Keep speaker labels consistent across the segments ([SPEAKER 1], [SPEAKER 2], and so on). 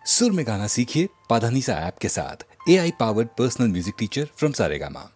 [SPEAKER 1] सुर में गाना सीखिए पाधानीसा ऐप के साथ। AI powered personal music teacher from Saregama.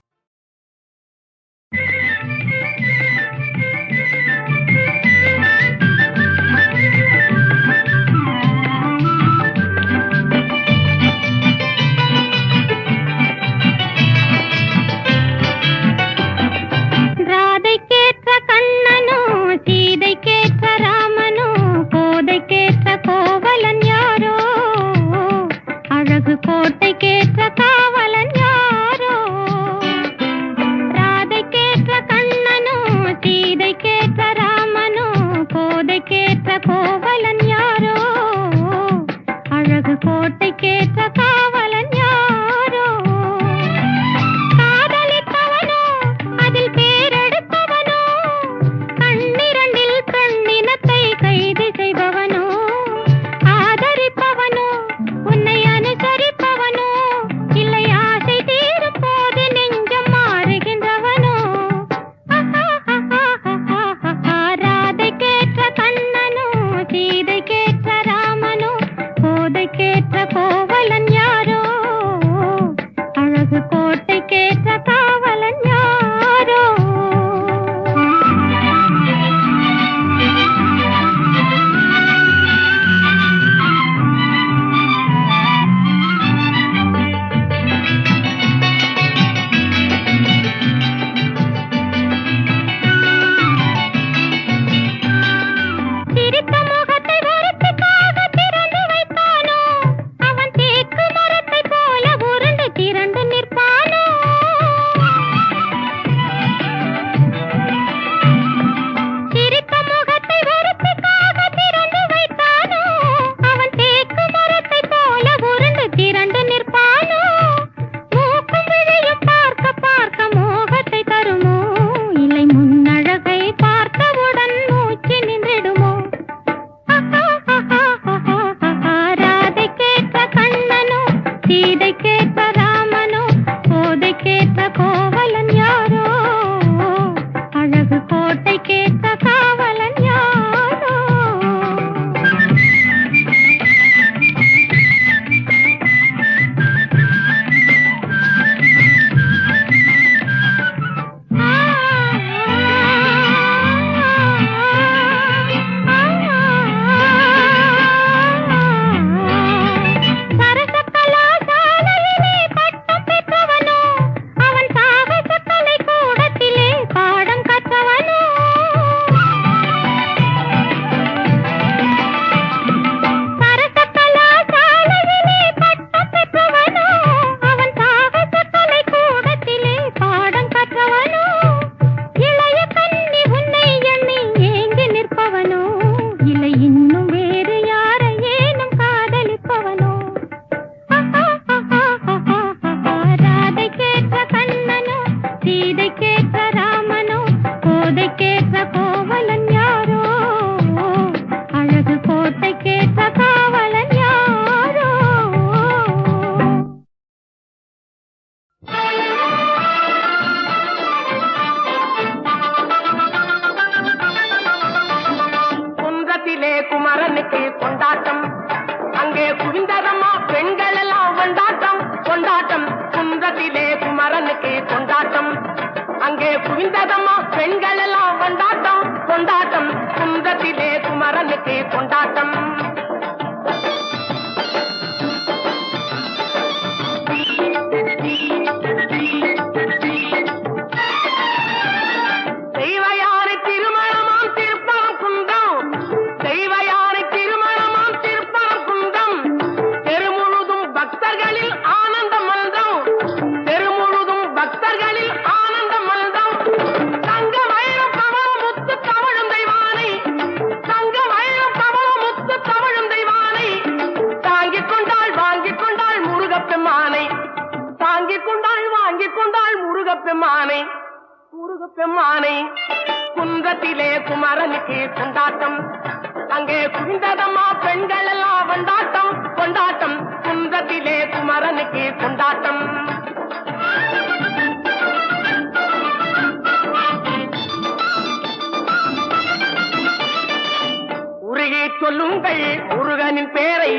[SPEAKER 2] சொல்லுங்கள் முருகனின் பேரை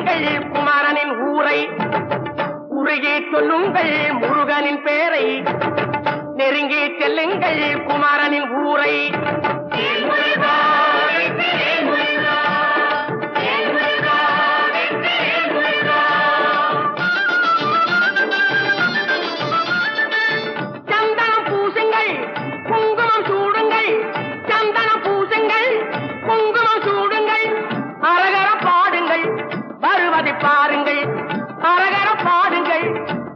[SPEAKER 2] சொல்லுங்கள் குமாரனின் ஊரை, உருகி சொல்லுங்கள் முருகனின் பேரை, நெருங்கி செல்லுங்கள் குமாரனின் ஊரை. சந்தனம் பூசுங்கள் குங்குமம் சூடுங்கள், சந்தனம் பூசுங்கள் குங்குமம் சூடுங்கள், அரகர பாடுங்கள் வருவதை பாருங்கள், அரகர பாடுங்கள்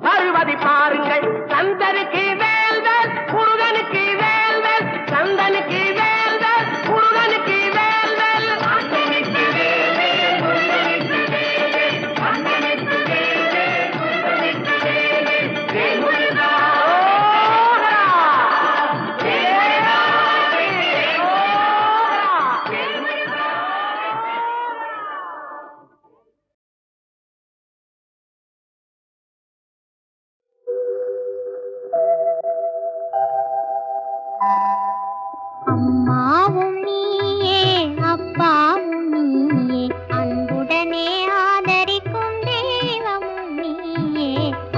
[SPEAKER 2] வருவதை பாருங்கள். சந்தனுக்கு வேல்வேல் முருகனுக்கு வேல்வேல், சந்தனுக்கு வேல்வேல் முருகனுக்கு வேல்வேல். சந்தனுக்கு வேல்வேல் முருகனுக்கு வேல்வேல், சந்தனுக்கு வேல்வேல் முருகனுக்கு வேல்வேல். வேல் முருகா
[SPEAKER 3] அம்மாவும் நீயே அப்பாவும் நீயே, அன்புடனே ஆதரிக்கும் தெய்வமும் நீயே.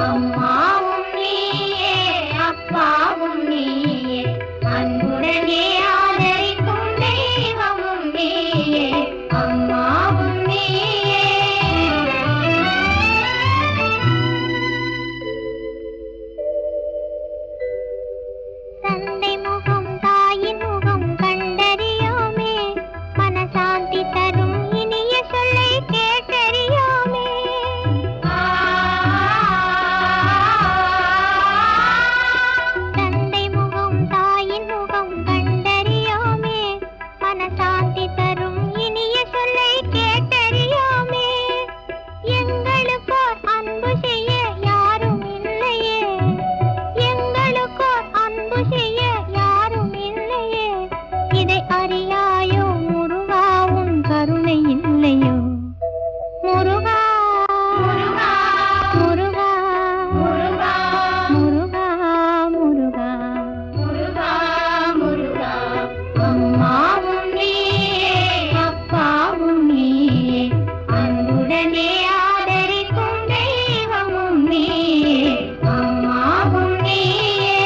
[SPEAKER 3] அம்மாவும் நீயே அப்பாவும் நீயே, அன்புடனே ஆதரிக்கும் தெய்வமும் நீயே. அம்மாவும் நீயே. தந்தை முகம் தாயின் முகம் கண்டறியோமே, மனசாந்தி தரும் இனிய சொல்லை கேட்டறியோமே. தந்தை முகம் தாயின் முகம் கண்டறியோமே, மனசாந்தி தரும் இனிய சொல்லை கேட்டறியோமே. எங்களுக்கோர் அன்பு செய்ய யாரும் இல்லையே, எங்களுக்கோர் அன்பு செய்ய யாரும் இல்லையே. இதை அறியாயோ முருகா, உன் கருணை இல்லையோ முருகா. முருகா முருகா முருகா முருகா முருகா முருகா முருகா. அம்மாவும் நீயே அப்பாவும் நீயே, அன்புடனே ஆதரிக்கும் தெய்வமும் நீயே. அம்மாவும் நீயே.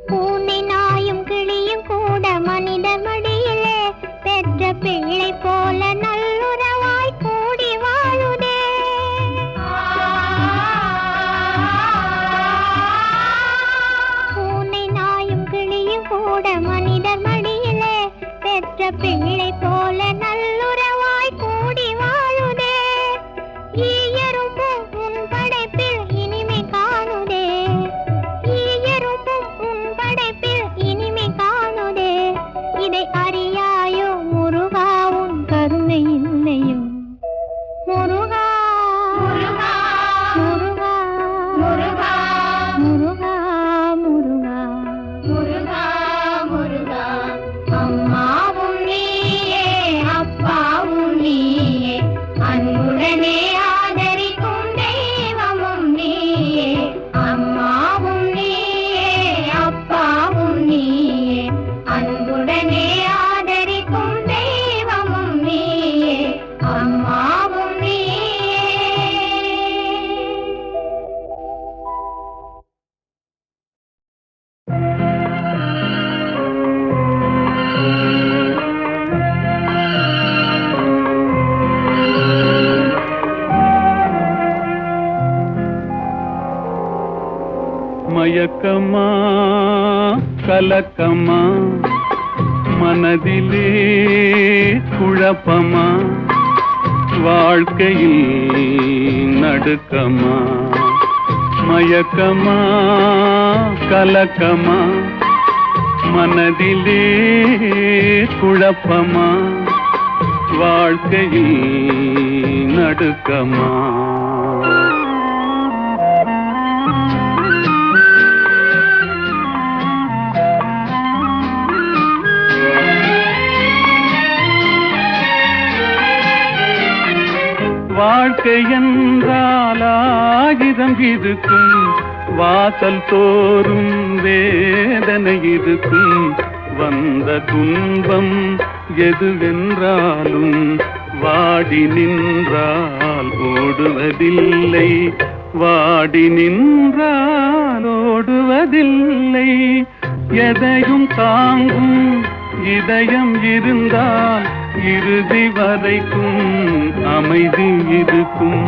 [SPEAKER 3] பூனை நாயும் கிளியும் கூட மனித மடியிலே பெற்ற பிள்ளை போல நல்லுறவாய் கூடி வாழுதே. பூனை நாயும் கிளியும் கூட மனிதர் மடியிலே பெற்ற பிள்ளை போல நல்லுறவாய் கூடி வாழுதே. ஈயரும்பும் உன் படைப்பில் இனிமை காணுதே, ஈயரும்பும் உன் படைப்பில் இனிமை காணுதே. இதை அறியாயோ முருகா, உன் கருணை இல்லையோ முருகா. முருகா முருகா முருகா முருகா முருகா முருகா முருகா. அம்மாவும் நீயே அப்பாவும் நீயே, அன்புடனே ஆதரிக்கும் தெய்வமும் நீயே. அம்மாவும் நீயே அப்பாவும் நீயே, அன்புடனே ஆதரிக்கும் தெய்வமும் நீயே. அம்மாவும் நீயே.
[SPEAKER 4] மயக்கமா கலக்கமா மனதிலே குழப்பமா, வாழ்க்கையில் நடுக்கமா. மயக்கமா கலக்கமா மனதிலே குழப்பமா, வாழ்க்கையில் நடுக்கமா. வாழ்க்கை என்றால் ஆயிரம் இருக்கும், வாசல் தோறும் வேதனை இருக்கும். வந்த துன்பம் எதுவென்றாலும் வாடி நின்றால் ஓடுவதில்லை, வாடி நின்றால் ஓடுவதில்லை. எதையும் தாங்கும் இதயம் இருந்தால் இறுதி வரைக்கும் அமைதி இருக்கும்.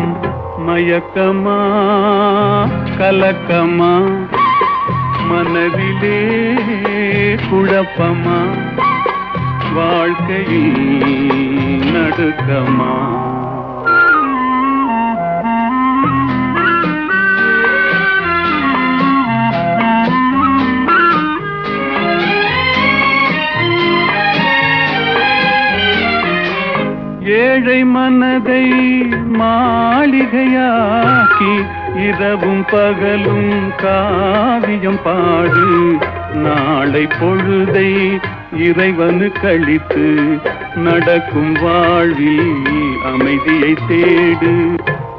[SPEAKER 4] மயக்கமா கலக்கமா மனதிலே குழப்பமா வாழ்க்கையில் நடுக்கமா. ஏழை மனதை மாளிகையாக்கி இரவும் பகலும் காவியம் பாடு. நாளை பொழுதை இறைவனு கழித்து நடக்கும் வாழ்வில் அமைதியை தேடு,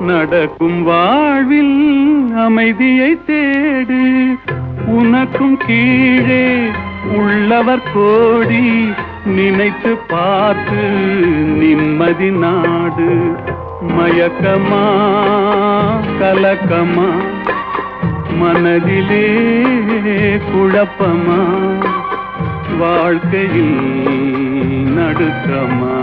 [SPEAKER 4] நடக்கும் வாழ்வில் அமைதியை தேடு. உனக்கும் கீழே உள்ளவர் கோடி, நினைத்து பார்த்து நிம்மதி நாடு. மயக்கமா கலக்கமா மனதிலே குழப்பமா வாழ்க்கையில் நடுக்கமா.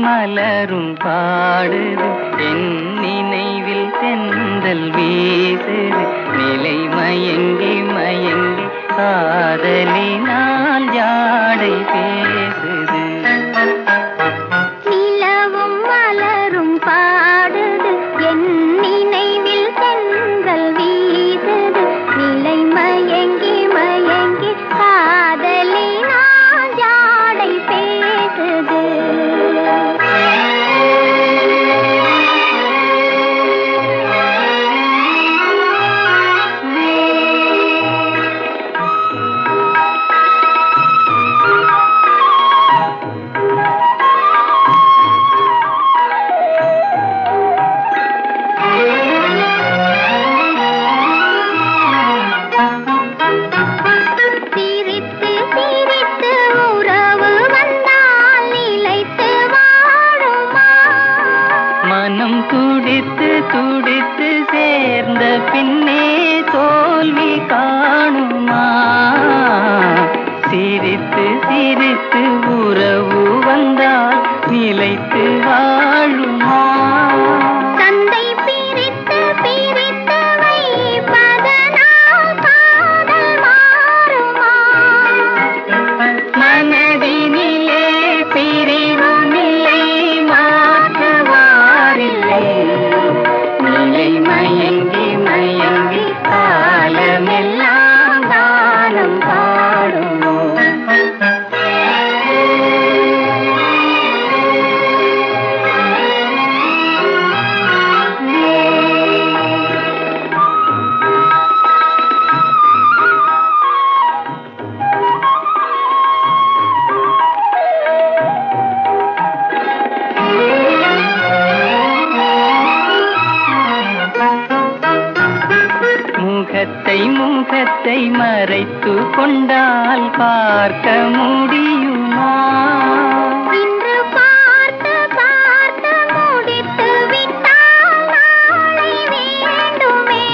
[SPEAKER 2] மலரும் பாடுது என் நினைவில் தென்றல் வீசுது. நிலை மயங்கி மயங்கி காதலினால் ஜாடை பேசுது.
[SPEAKER 3] நிலவும் மலரும் பாடுது என் நினைவில் தென்றல் வீசுது. நிலை மயங்கி மயங்கி காதலினால் ஜாடை பேசுது.
[SPEAKER 2] மனம் துடித்து துடித்து சேர்ந்த பின்னே தோல்வி காணுமா? சிரித்து சிரித்து உறவு வந்தால் நிலைத்து வாழுமா?
[SPEAKER 3] தந்தை பிரித்து பிரித்து வைப்பதனால் காதல் மாறுமா?
[SPEAKER 2] மனதினிலே பிரிவுமில்லை, மாற்றுவாரில்லை. நிலை மயங்கி மயங்கி காலமெல்லாம் காலம் பாடுமோ? முகத்தை முகத்தை மறைத்து கொண்டால் பார்க்க முடியுமா?
[SPEAKER 3] இன்று பார்த்து பார்த்து முடித்து விட்டால் நாளை வேண்டுமே.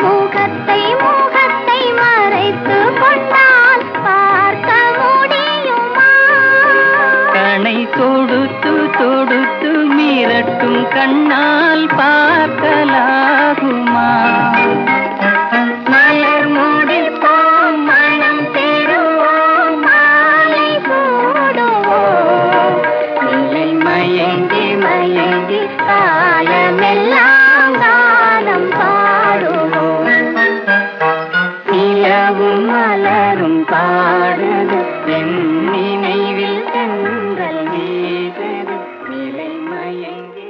[SPEAKER 3] முகத்தை முகத்தை மறைத்து கொண்டால் பார்க்க முடியுமா?
[SPEAKER 2] கணை தொடுத்து தொடுத்து மிரட்டும் கண்ணால் பார்க்கலாகுமா? மலர் முடிப்போம், மனம் பெறுவோம், மாலை சூடுவோம். நிலை மயங்கி மயங்கி காலமெல்லாம் காலம் பாடுவோம். நிலவும் மலரும் பாடுது என் நினைவில் தென்றல் வீசுது. நிலை மயங்கி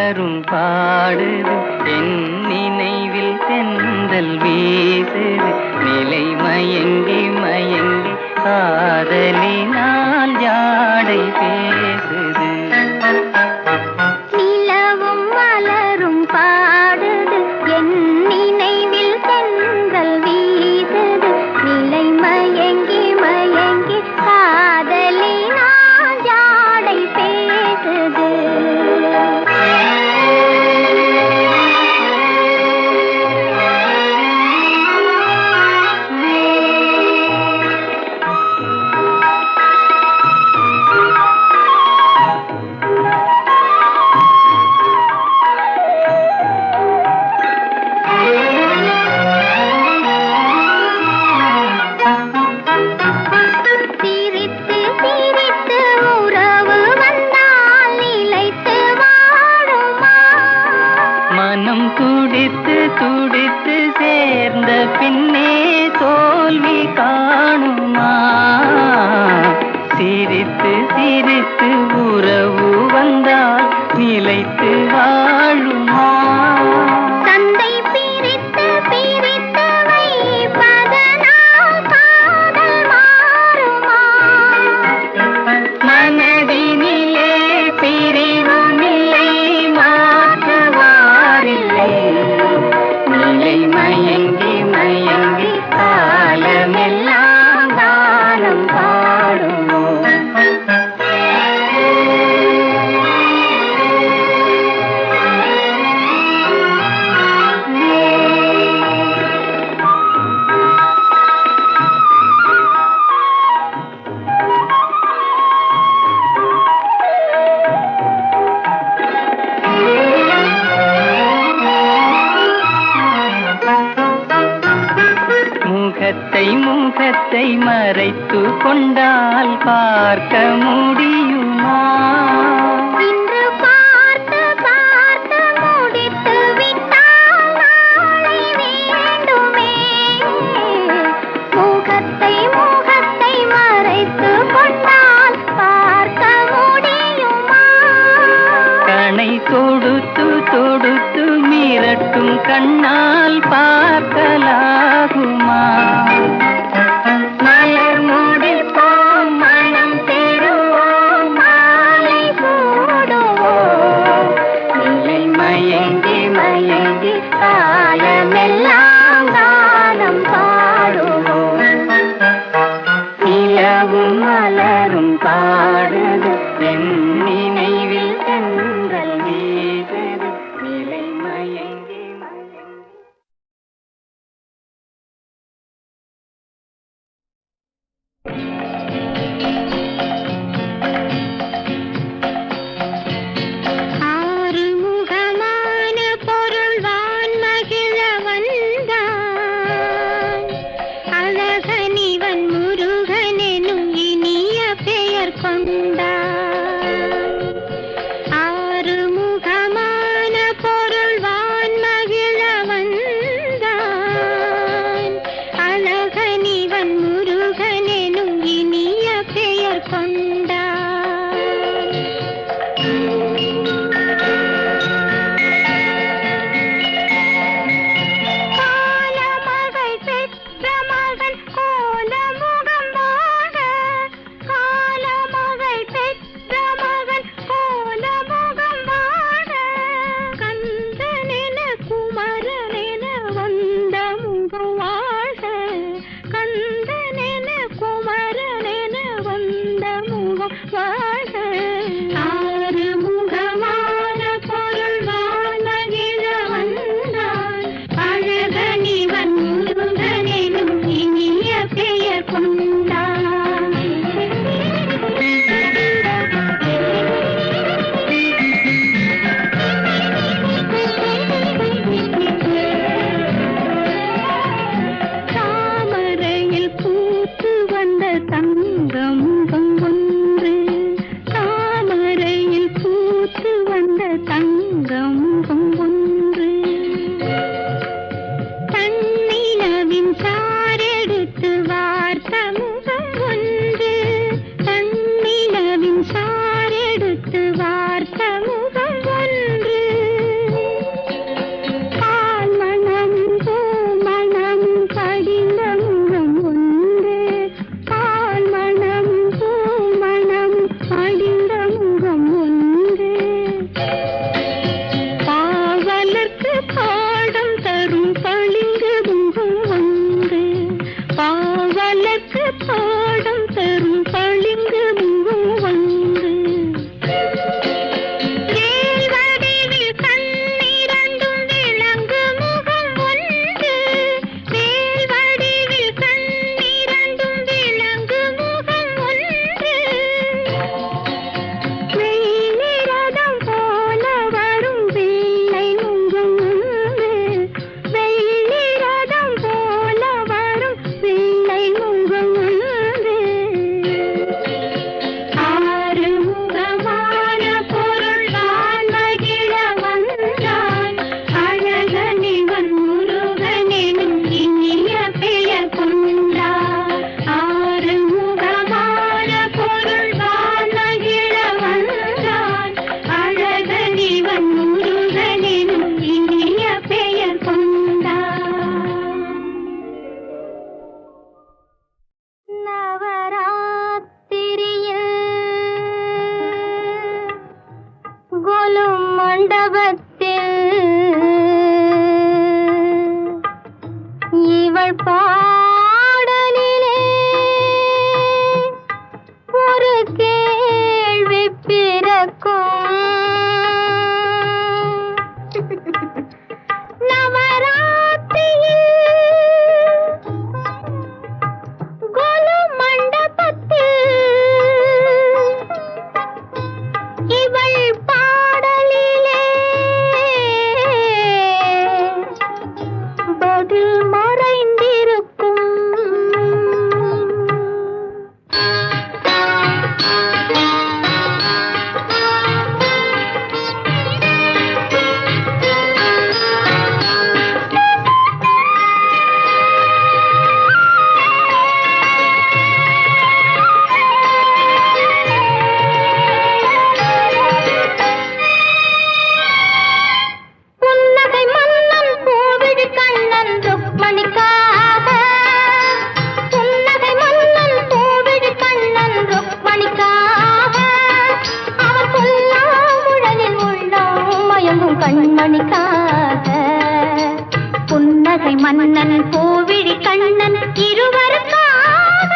[SPEAKER 2] மலரும் பாடுது என் நினைவில் தென்றல் வீசுது நிலை மயங்கி மயங்கி காதலினால் ஜாடை பேசுது
[SPEAKER 3] நிலவும் மலரும் பாடுது என் நினைவில் தென்றல் வீசுது நிலை மயங்கி மயங்கி காதலினால் ஜாடை பேசுது சிரித்து சிரித்து உறவு வந்தால் நிலைத்து வாழுமா
[SPEAKER 2] மனம் துடித்து துடித்து சேர்ந்த பின்னே தோல்வி காணுமா சிரித்து சிரித்து உறவு வந்தால் நிலைத்து வாழுமா
[SPEAKER 3] தந்தை பிரித்து பிரித்து வைப்பதனால் காதல் மாறுமா
[SPEAKER 2] மனதினிலே பிரிவுமில்லை மாற்றுவாரில்லை நிலை மயங்கி மயங்கி காலமெல்லாம் காலம் பாடுமோ முகத்தை முகத்தை மறைத்து கொண்டால் பார்க்க முடியுமா
[SPEAKER 3] இன்று பார்த்து பார்த்து முடித்து விட்டால் நாளை வேண்டுமே முகத்தை முகத்தை மறைத்து கொண்டால் பார்க்க முடியுமா
[SPEAKER 2] கணை தொடுத்து தொடுத்து மிரட்டும் கண்ணால் பார்க்கலாகுமா மலர் முடிப்போம் மனம் பெறுவோம் மாலை சூடுவோம் நிலை மயங்கி மயங்கி காலமெல்லாம் காலம் பாடுவோம் நிலவும் மலரும் பாடுது என் நினைவில் தென்றல் வீசுது நிலை மயங்கி மயங்கி
[SPEAKER 3] ஆறுமுகமான பொருள்வான் மகிழ வந்தான் அழகனிவன் முருகனெனும் இனிய மன்னன் பூவிழி கண்ணன் இருவருக்காக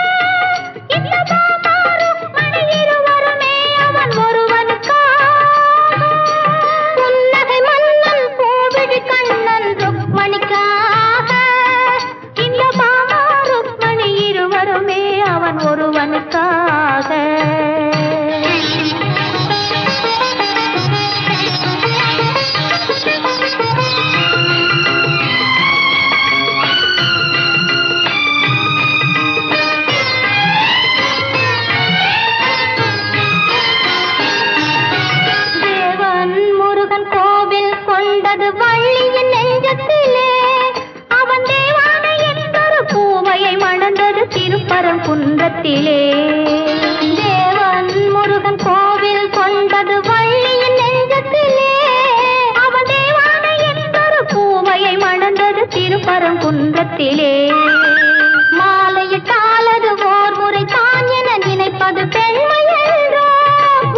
[SPEAKER 3] இந்த மாமாரும் மணி இருவருமே அவன் ஒருவனுக்காக. புன்னகை மன்னன் பூவிழி கண்ணன் ருக்மணிக்காக இந்த மாமாரும் மணி இருவருமே அவன் ஒருவனுக்காக. வள்ளியின் நெஞ்சத்திலே அவன் தேவானை என்பொரு பூவையை மணந்தது திருப்பரங்குன்றத்திலே. தேவன் முருகன் கோவில் கொண்டது வள்ளியின் நெஞ்சத்திலே அவன் தேவானை என்பொரு பூவையை மணந்தது திருப்பரங்குன்றத்திலே. மாலையிட்டாலது ஓர் முறை தான் என நினைப்பது பெண்மை என்றோ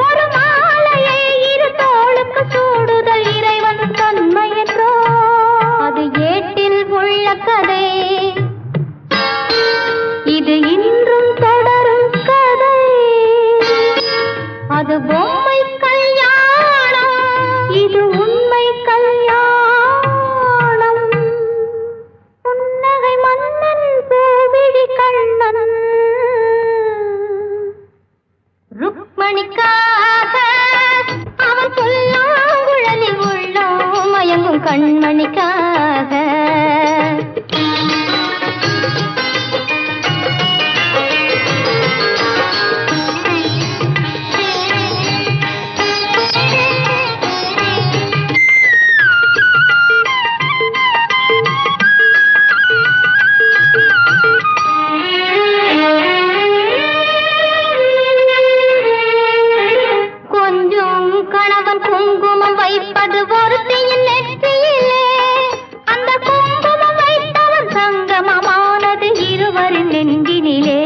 [SPEAKER 3] ஒரு மாலையை இரு தோளுக்கு சூடுதல் இறைவன் தன்மை என்றோ அது ஏட்டில் உள்ள கதை. இது இன்றும் தொடரும் கதை. அது பொம்மை கல்யாணம், இது உண்மை கல்யாணம். புன்னகை மன்னன் பூவிழி கண்ணன் ருக்மணிக்காக அவன் புல்லாங்குழலில் உள்ளோம் மயங்கும் கண்மணிக்காக. கொஞ்சம் கணவன் குங்குமம் வைப்பது ஒருத்தியின் நெற்றியிலே. அந்த குங்குமம் வைத்தவன் சங்கமமானது இருவரின் நெஞ்சினிலே.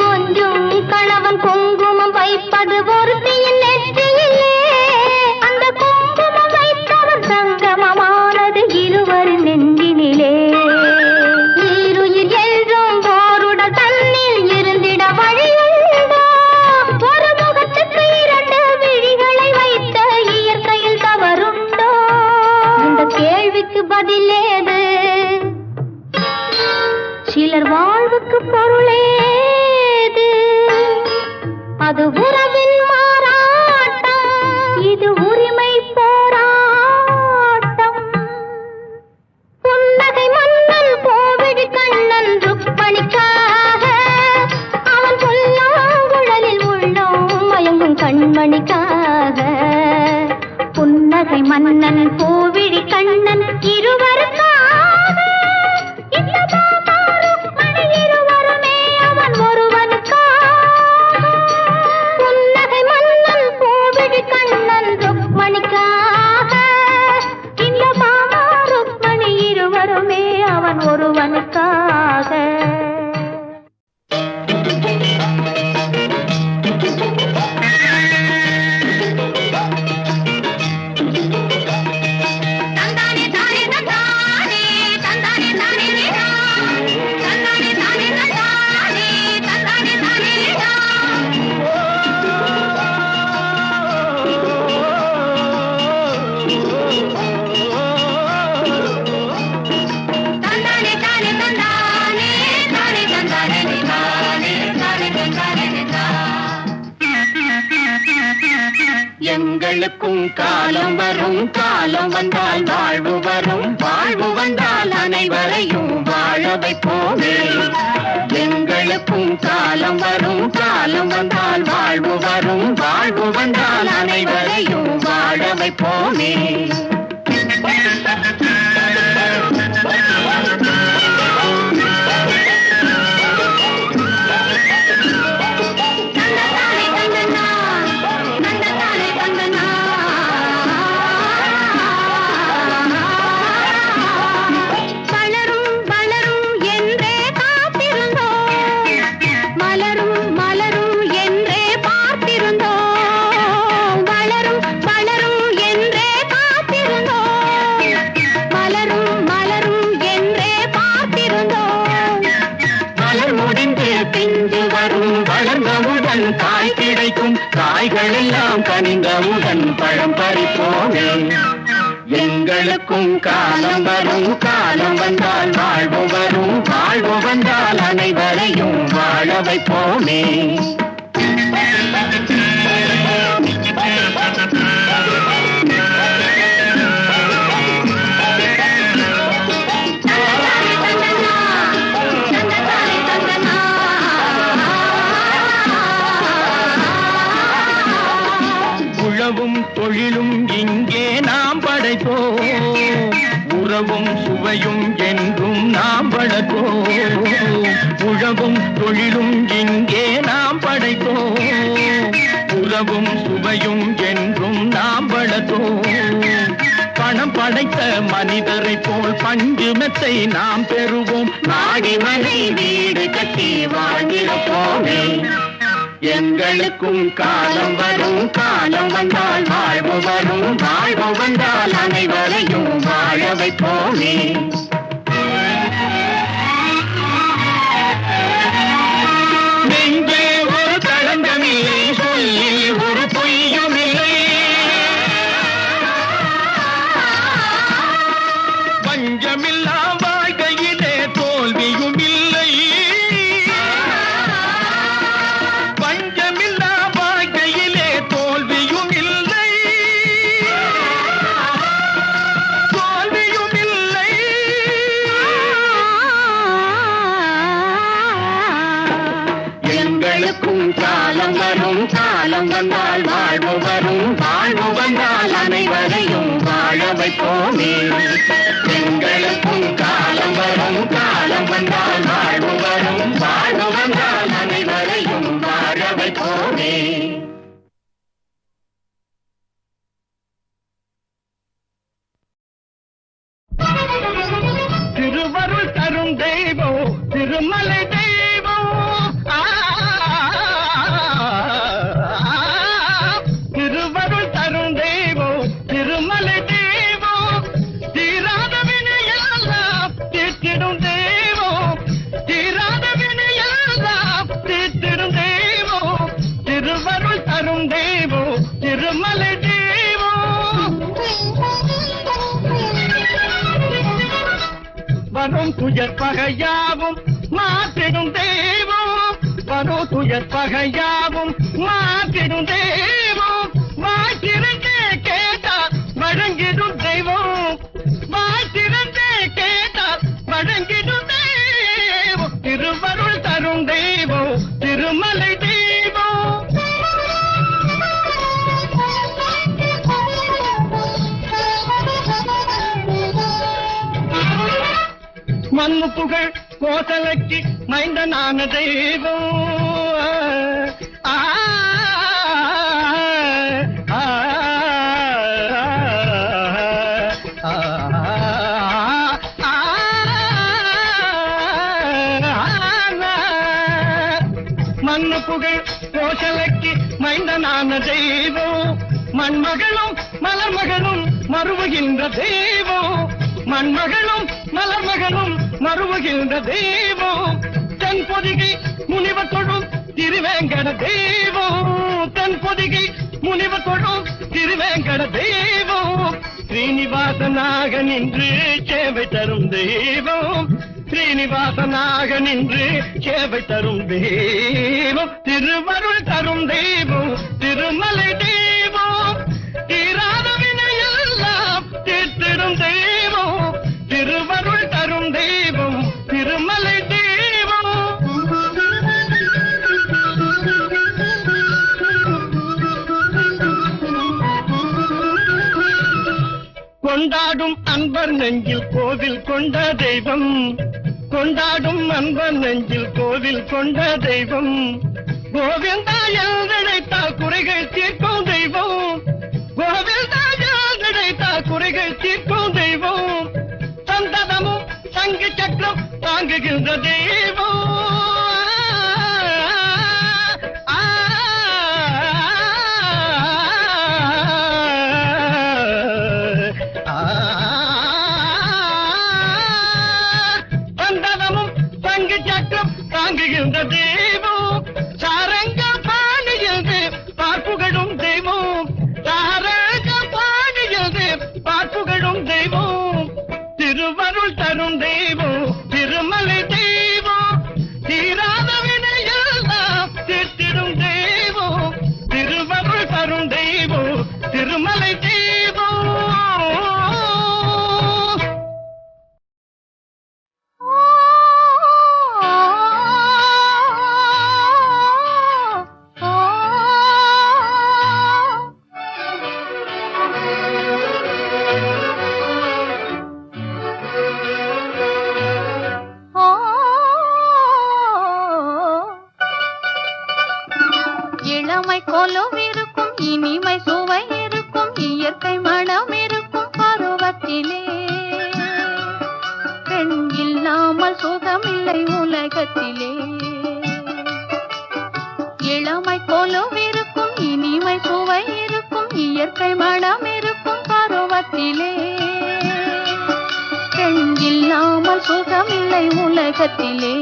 [SPEAKER 3] கொஞ்சம் கணவன் குங்குமம் வைப்பது ஒருத்தியின் நெற்றியிலே. அந்த குங்குமம் வைத்தவன் சங்கமமானது இருவரின் நெஞ்சினிலே. ஈருயிர் என்றும் ஓருடல் தன்னில் இருந்திட வழியுண்டோ? ஒரு முகத்துக்கு இரண்டு விழிகளை வைத்த இயற்கையில் தவறுண்டோ? இந்த கேள்விக்கு பதிலேது. சிலர் வாழ்வுக்கு பொருளேது? அது உறவின் மாறாட்டம், இது உரிமை போராட்டம். புன்னகை மன்னன் கோவிடி கண்ணன் ருக்மணிக்காக அவன் புல்லாங்குழலில் உள்ளோம் மயங்கும் கண்மணிக்காக. புன்னகை மன்னன் கோவிடி கண்ணன் இருவருக்காக இந்த மாமாரும் மணி இருவருமே அவன் ஒருவனுக்காக. புன்னகை மன்னன் கோவிடி கண்ணன் ருக்மணிக்காக இந்த மாமாரும் மணி இருவருமே அவன் ஒருவனுக்காக. தந்தானே தானே தந்தானே தந்தானே தானே நீடா. தந்தானே தானே தந்தானே தந்தானே தானே நீடா. தந்தானே தானே தந்தானே தானே தந்தானே நீதானே தானே தந்தானே நீதா.
[SPEAKER 2] எங்களுக்கும் காலம் வரும், காலம் வந்தால் வாழ்வு வரும், வாழ்வு வந்தால் அனைவரையும் வாழ வைப்போமே. எங்களுக்கும் காலம் வரும், காலம் வந்தால் வாழ்வு வரும், வாழ்வு வந்தால் அனைவரையும் வாழ வைப்போமே.
[SPEAKER 3] தந்ததானே தந்தனா தந்ததானே தந்தனா. வளரும் வளரும் என்றே காத்திருந்தோம், மலரும் மலரும் என்றே பார்த்திருந்தோம். வளரும் வளரும் என்றே காத்திருந்தோம்.
[SPEAKER 2] காய்கள் எல்லாம் கனிந்தவுடன் பழம் பறிப்போமே. எங்களுக்கும் காலம் வரும், காலம் வந்தால் வாழ்வு வரும், வாழ்வு வந்தால் அனைவரையும் வாழ வைப்போமே. உழவும் தொழிலும் இங்கே நாம் படைத்தோம், உறவும் சுவையும் என்றும் நாம் வளர்த்தோம். உழவும் தொழிலும் இங்கே நாம் படைத்தோம், உறவும் சுவையும் என்றும் நாம் வளர்த்தோம். பணம் படைத்த மனிதரை போல் பஞ்சுமெத்தை நாம் பெறுவோம், நாடி மனை வீடு கட்டி வாழ்ந்திருப்போமே. எங்களுக்கும் காலம் வரும், காலம் வந்தால் வாழ்வு வரும், வாழ்வு வந்தால் அனைவரையும் வாழ வைப்போமே. நெஞ்சே ஒரு களங்கமில்லை, சொல்லில் ஒரு பொய்யும் இல்லை, பஞ்சமில்லா வாழ்க்கையிலே தோல்வியும் இல்லை, பஞ்சமில்லா வாழ்க்கையிலே தோல்வியும் இல்லை, தோல்வியும் இல்லை. எங்களுக்கும் காலம் வரும், காலம் வந்தால் வாழ்வு வரும், வாழ்வு வந்தால் அனைவரையும் வாழ வைப்போமே. எங்களுக்கும் காலம் வரும், காலம் வந்தால் வாழ்வு வரும், வாழ்வு வந்தால் அனைவரையும் வாழ வைப்போமே. திருவருள் தரும் தெய்வம் திருமலை தெய்வம், திருவருள் தரும் தெய்வம் திருமலை தெய்வம், தீராத வினையெல்லாம் தீர்த்திடும் தெய்வம், தீராத வினையெல்லாம் தீர்த்திடும் தெய்வம், திருவருள் தரும் தெய்வம் திருமலை தெய்வம். வரும் துயர் பகையாவும் மாற்றிடும் தெய்வம், வரும் துயர் பகையாவும் மாற்றிடும் தெய்வம், வாய்த்திருந்தே கேட்டால் வழங்கிடும் தெய்வம், வாய்த்திருந்தே கேட்டால் வழங்கிடும் தெய்வம், திருவருள் தரும் தெய்வம் திருமலை தெய்வம். மண்ணு புகழ் கோசலைக்கு மைந்தனான தெய்வம், மண்ணு புகழ் கோசலைக்கு மைந்தனான தெய்வம், மண்மகளும் மலர்மகளும் மறுவுகின்ற தெய்வம், மண்மகளும் மலர்மகளும் மறுவுகின்ற தெய்வம், தென் பொதிகை முனிவர் தொழும் திருவேங்கட தெய்வம், தென் பொதிகை முனிவர் தொழும் திருவேங்கட தெய்வம், ஸ்ரீனிவாசனாக நின்று சேவை தரும் தெய்வம், ஸ்ரீனிவாசனாக நின்று சேவை தரும் தெய்வம், திருவருள் தரும் தெய்வம் திருமலை தெய்வம், தீராத வினையெல்லாம் தீர்த்திடும் தெய்வம், திருவருள் தரும் தெய்வம் திருமலை தெய்வம். கொண்டாடும் அன்பர் நெஞ்சில் கோவில் கொண்ட தெய்வம், கொண்டாடும் அன்பர் நெஞ்சில் கோவில் கொண்ட தெய்வம், கோவிந்தா என்றழைத்தால் குறைகள் தீர்க்கும் தெய்வம், கோவிந்தா என்றழைத்தால் குறைகள் தீர்க்கும் தெய்வம், சந்ததமும் சங்கு சக்கரம் தாங்குகின்ற தெய்வம், சந்ததமும் சங்கு சக்கரம் தாங்குகின்ற தெய்வம், சாரங்க பாணி என்று பார்ப்புகள்
[SPEAKER 3] இளமை கொலுவிருக்கும் இனிமை சுவை இருக்கும் இயற்கை மனம் இருக்கும் பருவத்திலே பெண் இல்லாமல் சுகமில்லை உலகத்திலே இளமை கொலுவிருக்கும் இனிமை சுவை இருக்கும் இயற்கை மனம் இருக்கும் பருவத்திலே பெண் இல்லாமல் சுகமில்லை உலகத்திலே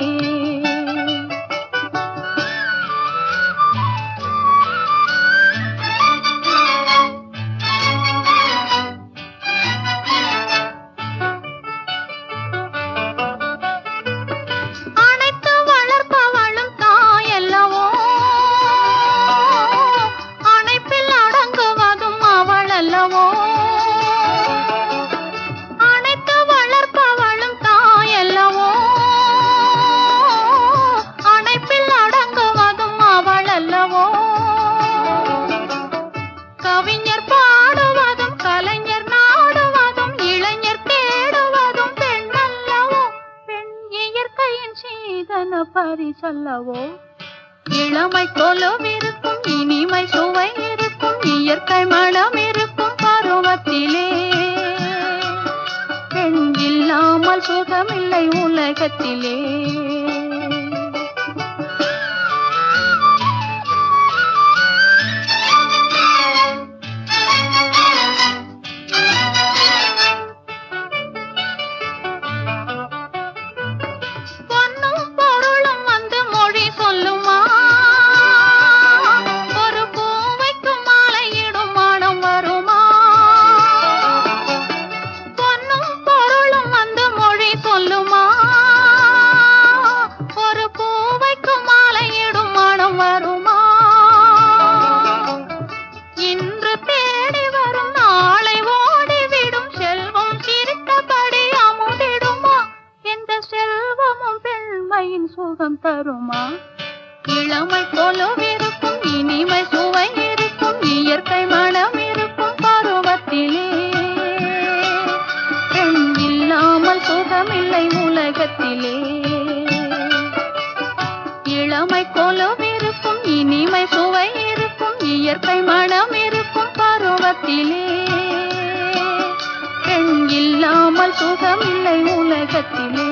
[SPEAKER 3] பரிசல்லவோ இளமை கொலுவிருக்கும் இனிமை சுவை இருக்கும் இயற்கை மனம் இருக்கும் பருவத்திலே பெண் இல்லாமல் சுகமில்லை உலகத்திலே சுகம் தருமா இளமை கொலுவிருக்கும் இனிமை சுவை இருக்கும் இயற்கை மனம் இருக்கும் பருவத்திலே பெண் இல்லாமல் சுகமில்லை உலகத்திலே இளமை கொலுவிருக்கும் இனிமை சுவை இருக்கும் இயற்கை மனம் இருக்கும் பருவத்திலே பெண் இல்லாமல் சுகமில்லை உலகத்திலே